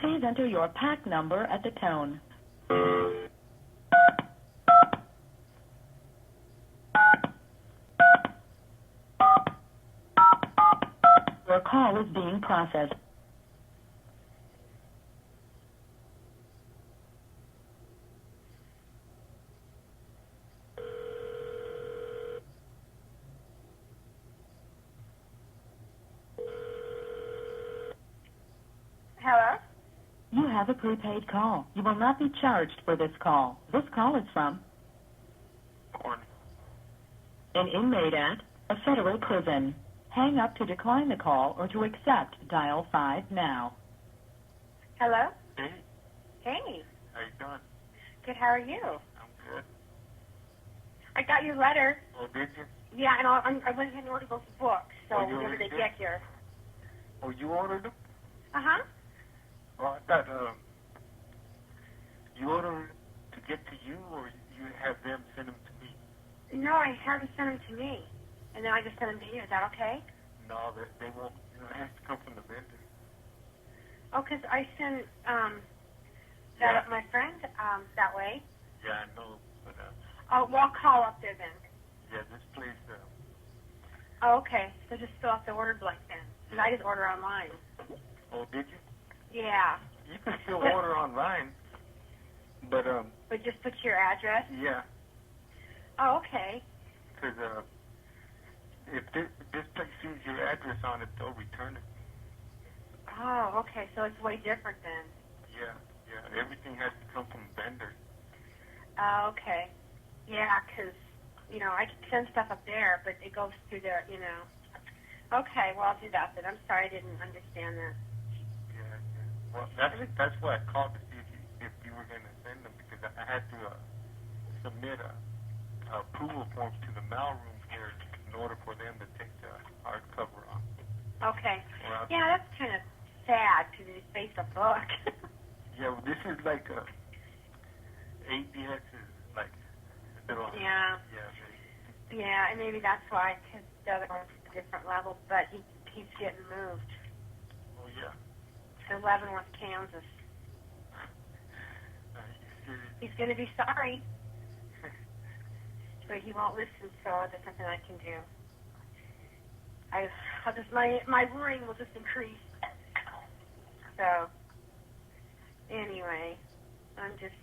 Please enter your pack number at the tone. Your call is being processed. Hello? You have a prepaid call. You will not be charged for this call. This call is from Corny. an inmate at a federal prison. Hang up to decline the call or to accept. Dial 5 now. Hello? Hey, Hey. how you doing? Good, how are you? I'm good. I got your letter. Oh, did you? Yeah, and I went ahead and ordered those books, so Oh, you whenever already they did? get here. Oh, you ordered them? Uh-huh. Oh, I thought, you ordered to get to you, or you have them send them to me? No, I had to send them to me, and then I just sent them to you. Is that okay? No, they won't. You know, it has to come from the vendor. Oh, 'cause I sent, Yeah. my friend, that way. Yeah, I know, but, Oh, well, I'll call up there then. yeah, this place, Oh, okay. So just fill out the order blank then. 'Cause I just order online. oh, did you? Yeah. You can still But- order online, but, But just put your address. yeah, Oh, okay. because, if this place sees your address on it, they'll return it. Oh, okay. So it's way different then. Yeah, everything has to come from vendors. Oh, okay. Yeah, 'cause I can send stuff up there, but it goes through there, Okay, well, I'll do that then. I'm sorry I didn't understand that. Yeah. Well, that's why I called to see if you were going to send them, because I had to submit a approval form to the mailroom here in order for them to take the hardcover off. Okay. Well, Yeah, that's kind of sad because it's based a book. yeah, well, this is like ABS is like a little. Yeah. Yeah. Yeah, and maybe that's why, because the other one's a different level, but he keeps getting moved. Oh yeah. To Leavenworth, Kansas. You serious? He's going to be sorry, but he won't listen, so there's nothing I can do. My worrying will just increase. So, anyway, I'm just,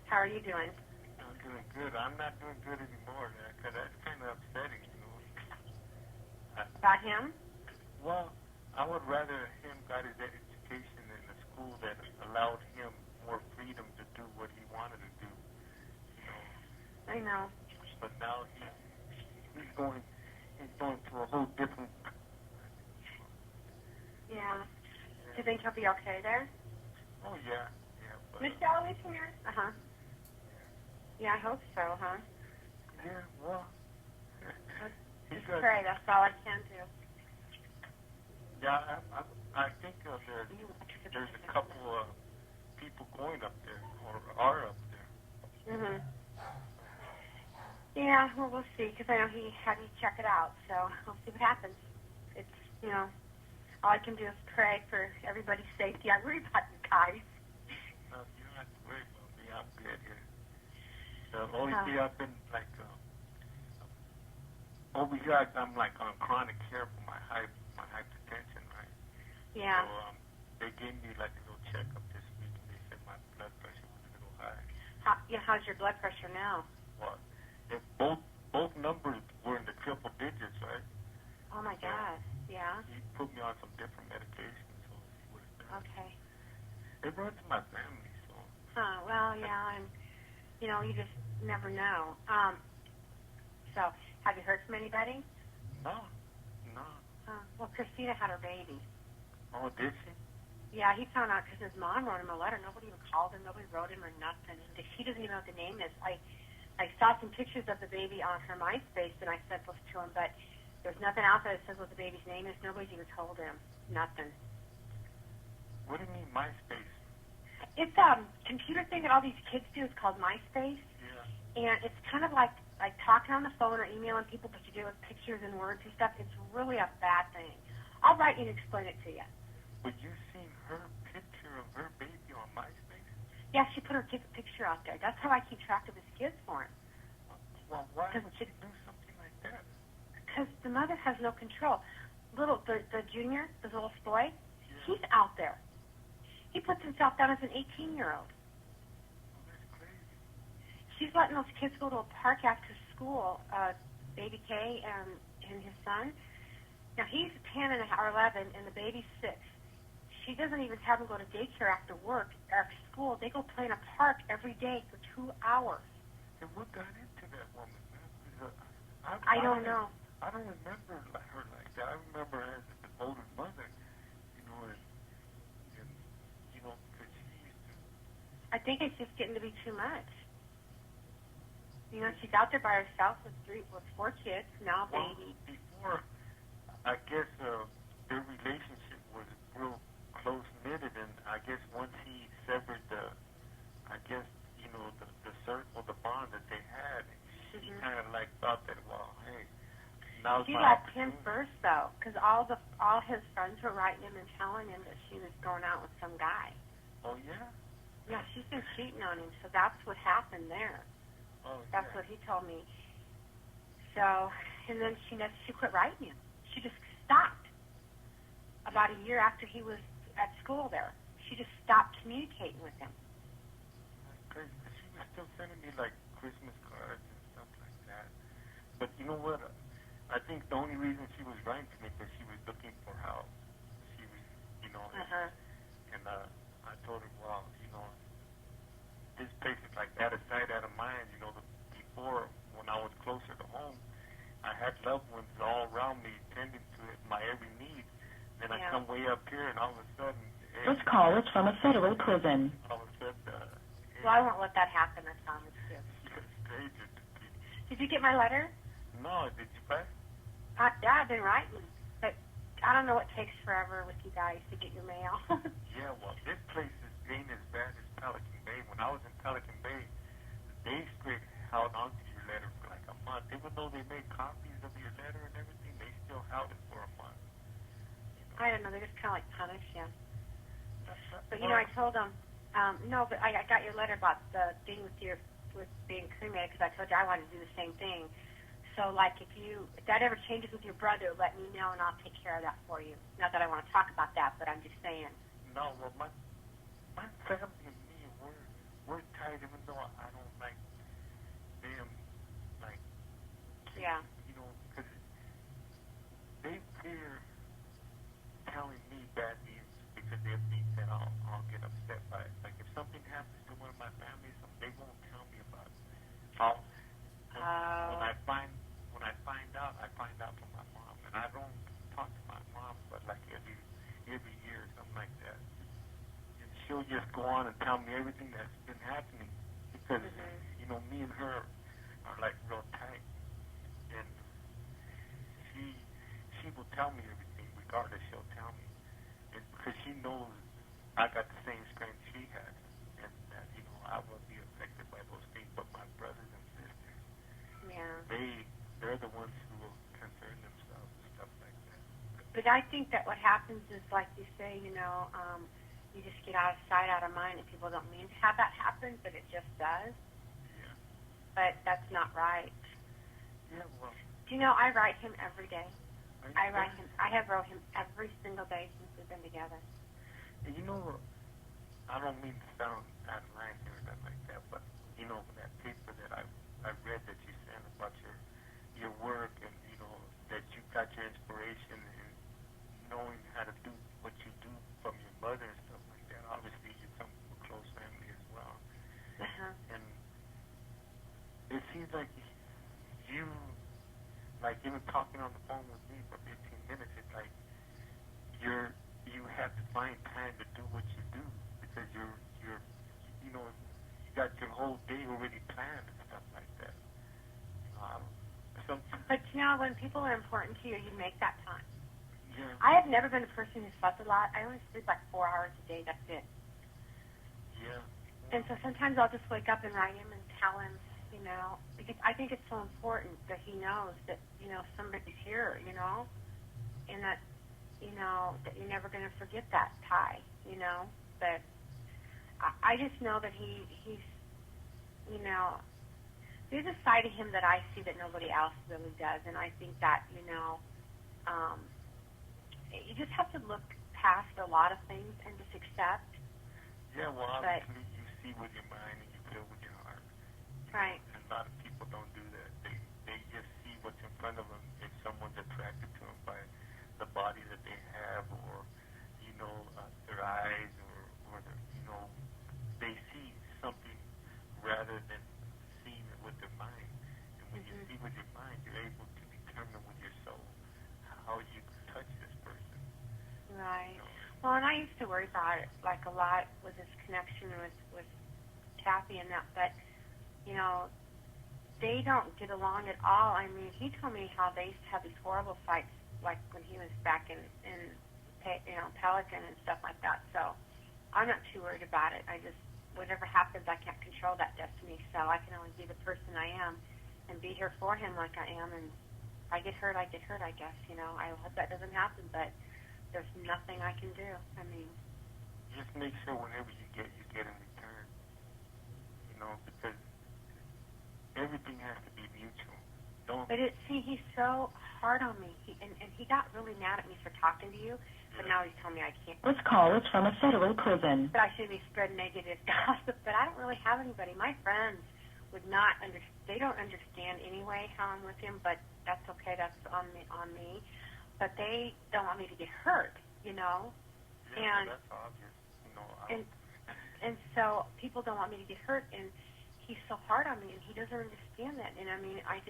how are you doing? I'm doing good. I'm not doing good anymore, because that's kind of upsetting, About him? Well, I would rather him got his education in a school that allowed him more freedom to do what he wanted to do, I know. But now he's going to a whole different. Yeah. Do you think he'll be okay there? Oh yeah. But, Miss Dalloway's here? Uh-huh. Yeah, I hope so, huh? Yeah, well. Just pray, that's all I can do. Yeah, I think there's a couple of people going up there, or are up there. Mhm. Yeah, well, we'll see, because I know he had me check it out, so we'll see what happens. It's, all I can do is pray for everybody's safety. I worry about you guys. No, you don't have to worry about me. I'm good here. The only thing I've been like, over here I'm like on chronic care for my hypertension, right? Yeah. So they gave me like a little checkup this week, and they said my blood pressure was a little high. How's your blood pressure now? Well, if both numbers were in the triple digits, right? Oh my God. Yeah. He put me on some different medications, so he would have been. Okay. It runs in my family, so. Huh. Well, yeah, and you just never know. So, have you heard from anybody? No. Well, Christina had her baby. Oh, did she? Yeah, he found out because his mom wrote him a letter. Nobody even called him. Nobody wrote him or nothing. He doesn't even know what the name is. I saw some pictures of the baby on her MySpace, and I sent those to him, but there's nothing out there that says what the baby's name is. Nobody's even told him. Nothing. What do you mean MySpace? It's a computer thing that all these kids do. It's called MySpace. Yeah. And it's kind of like talking on the phone or emailing people, but you do it with pictures and words and stuff. It's really a bad thing. I'll write you and explain it to you. But you seen her picture? Yeah, she put her picture out there. That's how I keep track of his kids for him. Well, why would she do something like that? Because the mother has no control. The junior, the little boy, he's out there. He puts himself down as an 18-year-old. Oh, that's crazy. She's letting those kids go to a park after school, baby Kay and his son. Now, he's 10 or 11, and the baby's 6. She doesn't even have him go to daycare after work or after school. They go play in a park every day for 2 hours. And what got into that woman, man? I don't know. I don't remember her like that. I remember her as a devoted mother, and because she used to. I think it's just getting to be too much. She's out there by herself with 4 kids, now a baby. Before, I guess their relationship was real close-knitted, and I guess once he severed the circle, the bond that they had, she kind of thought that, well, hey, now's she my left him first, though, because all his friends were writing him and telling him that she was going out with some guy. Oh, yeah? Yeah, she's been cheating on him, so that's what happened there. Oh, that's what he told me. So, and then she quit writing him. She just stopped. About a year after he was at school there, she just stopped communicating with him. That's crazy, because she was still sending me, Christmas cards and stuff like that. But you know what? I think the only reason she was writing to me because she was looking for help. She was, and I told her, well, this place is like out of sight, out of mind. Before, when I was closer to home, I had loved ones all around me tending to it, my every need. Then I come way up here, and all of a sudden... This call is from a federal prison. All of a sudden... well, I won't let that happen, I promise you. Did you get my letter? No, did you pay? Yeah, I've been writing. But I don't know, it takes forever with you guys to get your mail. Yeah, well, this place ain't as bad as Pelican Bay. When I was in Pelican Bay, they straight held on to your letter for a month. Even though they made copies of your letter and everything, they still held it for a month. I don't know, they just kind of punish you. But I told them, no, but I got your letter about the thing with being cremated, because I told you I wanted to do the same thing. So, if that ever changes with your brother, let me know, and I'll take care of that for you. Not that I want to talk about that, but I'm just saying. No, well, my family and me, we're tight, even though I don't like them, yeah. Because they fear telling me bad news because they think that I'll get upset by it. Like, if something happens to one of my families, they won't tell me about it. When I find out, I find out from my mom, and I don't talk to my mom, but every year or something like that. And she'll just go on and tell me everything that's been happening because me and her are real tight, and she will tell me everything regardless. She'll tell me, and because she knows I got the same strength she has, and that I will be affected by those things. But my brothers and sisters, they're the ones who will concern themselves and stuff like that. But I think that what happens is, like you say, you just get out of sight, out of mind, and people don't mean to have that happen, but it just does. Yeah. But that's not right. Yeah, well. Do you know, I write him every day. I have wrote him every single day since we've been together. And I don't mean to sound out of line here or nothing like that, but, that paper that I read that you sent about your work and, that you got your inspiration in knowing how to do what you do from your mother and stuff like that. Obviously, you come from a close family as well. And it seems like you, even talking on the phone with me for 15 minutes, it's like you have to find time to do what you do because you got your whole day already planned and stuff like that. But when people are important to you, you make that time. Yeah. I have never been a person who slept a lot. I only sleep 4 hours a day. That's it. Yeah. And so sometimes I'll just wake up and write him and tell him, because I think it's so important that he knows that, somebody's here, and that, that you're never going to forget that tie, But I just know that he's, you know, there's a side of him that I see that nobody else really does, and I think that, you know, you just have to look past a lot of things and just accept. Yeah, well, obviously you see with your mind and you feel with your heart. Right. And a lot of people don't do that. They just see what's in front of them. If someone's attracted to them by the body that they have, or, you know, their eyes, or their, you know, they see something rather than seeing it with their mind. And when you see with your mind, you're able to determine with your soul how you touch this person. Right. Well, and I used to worry about it, like, a lot with this connection with Taffy and that, but, you know, they don't get along at all. I mean, he told me how they used to have these horrible fights, like when he was back in you know, Pelican and stuff like that. So I'm not too worried about it. I just, whatever happens, I can't control that destiny, so I can only be the person I am and be here for him like I am. And if I get hurt, I get hurt, I guess. You know, I hope that doesn't happen, but there's nothing I can do. I mean, just make sure whatever you get in return. You know, because everything has to be mutual. Don't. But he's so hard on me. And he got really mad at me for talking to you, but now he's telling me I can't. This call is from a federal prison. But I shouldn't be spreading negative gossip. But I don't really have anybody. My friends would not understand. They don't understand anyway how I'm with him, but that's okay. That's on me. But they don't want me to get hurt, you know. Yeah, and that's obvious. You know. And so people don't want me to get hurt, and he's so hard on me, and he doesn't understand that. And I mean, I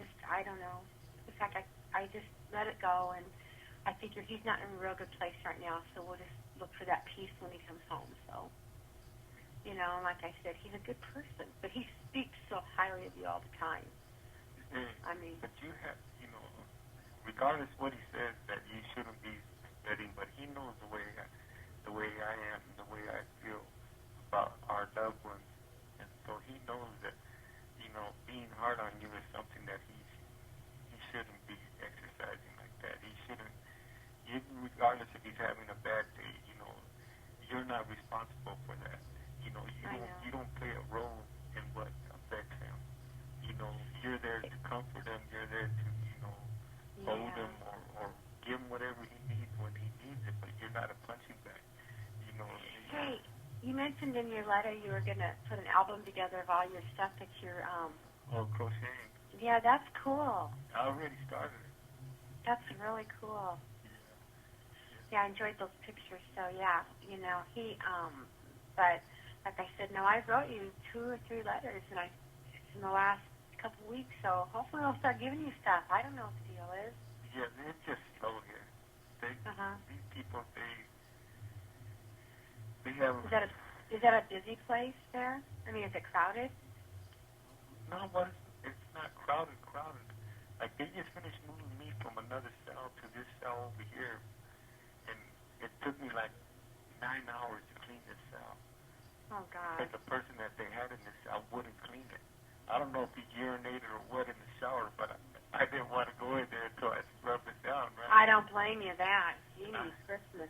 don't know. In fact, I just let it go, and I figure he's not in a real good place right now, so we'll just look for that peace when he comes home. So, you know, like I said, he's a good person, but he speaks so highly of you all the time. I mean, but you have, you know, regardless what he says, that you shouldn't be spreading, but he knows the way I am, the way I feel about our loved ones, and so he knows that, you know, being hard on you is something that he shouldn't be exercising like that. He shouldn't, regardless if he's having a bad day, you know, you're not responsible for that. You know, you don't play a role in what affects him. You know, you're there to comfort him. You're there to, you know, hold him or give him whatever he needs when he needs it. But you're not a punching bag. You know. Hey, you mentioned in your letter you were going to put an album together of all your stuff that you're crocheting. Yeah, that's cool. I already started it. That's really cool. Yeah, I enjoyed those pictures. So yeah, you know, but like I said, no, I wrote you 2 or 3 letters, and it's in the last couple of weeks. So hopefully I'll start giving you stuff. I don't know what the deal is. Yeah, they're just slow here. These people, they have. Is that a busy place there? I mean, is it crowded? No, but it's not crowded. Like, they just finished moving me from another cell to this cell over here, and it took me like 9 hours to clean this cell. Oh, God. Because the person that they had in this cell wouldn't clean it. I don't know if he urinated or what in the shower, but I didn't want to go in there until I scrubbed it down, right? I don't blame you that. Jeez, Christmas.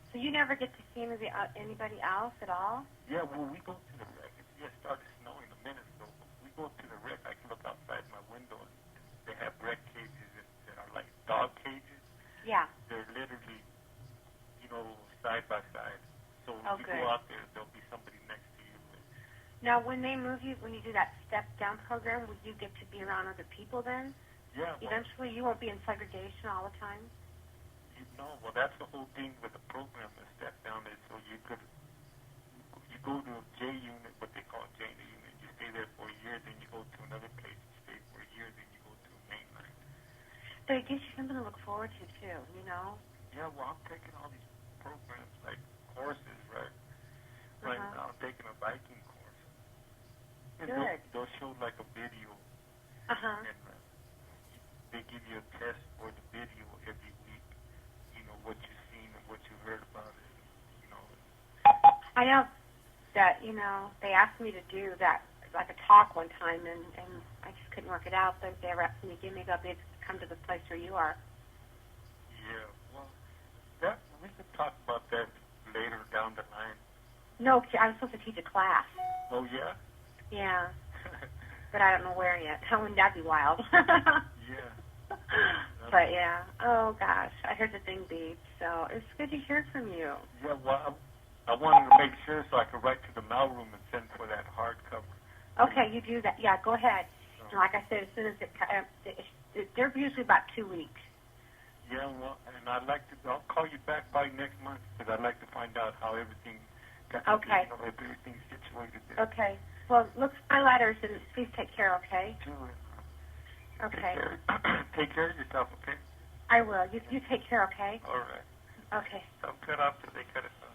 So you never get to see anybody else at all? Yeah, well, we go to the wreck. It just started snowing a minute ago. We go to the wreck. I can look outside my window, and they have wreck cages that are like dog cages. Yeah. They're literally, you know, side by side. So when you go out there, there'll be somebody next to you. Now, when they move you, when you do that step-down program, will you get to be around other people then? Yeah. Well, eventually, you won't be in segregation all the time? Well, that's the whole thing with the program, the step-down is so you go to a J unit, what they call a J unit. You stay there for a year, then you go to another place. You stay for a year, then you go to a mainline. But it gives you something to look forward to, too, you know? Yeah, well, I'm taking all these programs, like courses, right? Right now, I'm taking a biking course. And Good. They'll show, like, a video. Uh-huh. And they give you a test for the video every week. You know, what you've seen and what you heard about it, you know. I know that, you know, they asked me to do that, like a talk one time, and I just couldn't work it out, but they were asking me to give me up to come to the place where you are. Yeah, well, we could talk about that later down the line, No, I'm supposed to teach a class. Oh, yeah? Yeah. But I don't know where yet. Wouldn't that be wild? Yeah. But yeah. Oh gosh, I heard the thing beeped. So it's good to hear from you. Yeah, well, I wanted to make sure so I could write to the mailroom and send for that hardcover. Okay, you do that. Yeah, go ahead. And like I said, as soon as they're usually about 2 weeks. Yeah, well, and I'll call you back by next month because I'd like to find out how everything got. Okay. You know, if everything's situated there. Okay. Well, look for my letters and please take care. Okay. Sure. Okay. Take care of yourself, okay? I will. You take care. Okay. All right. Okay. Don't cut off till they cut it off.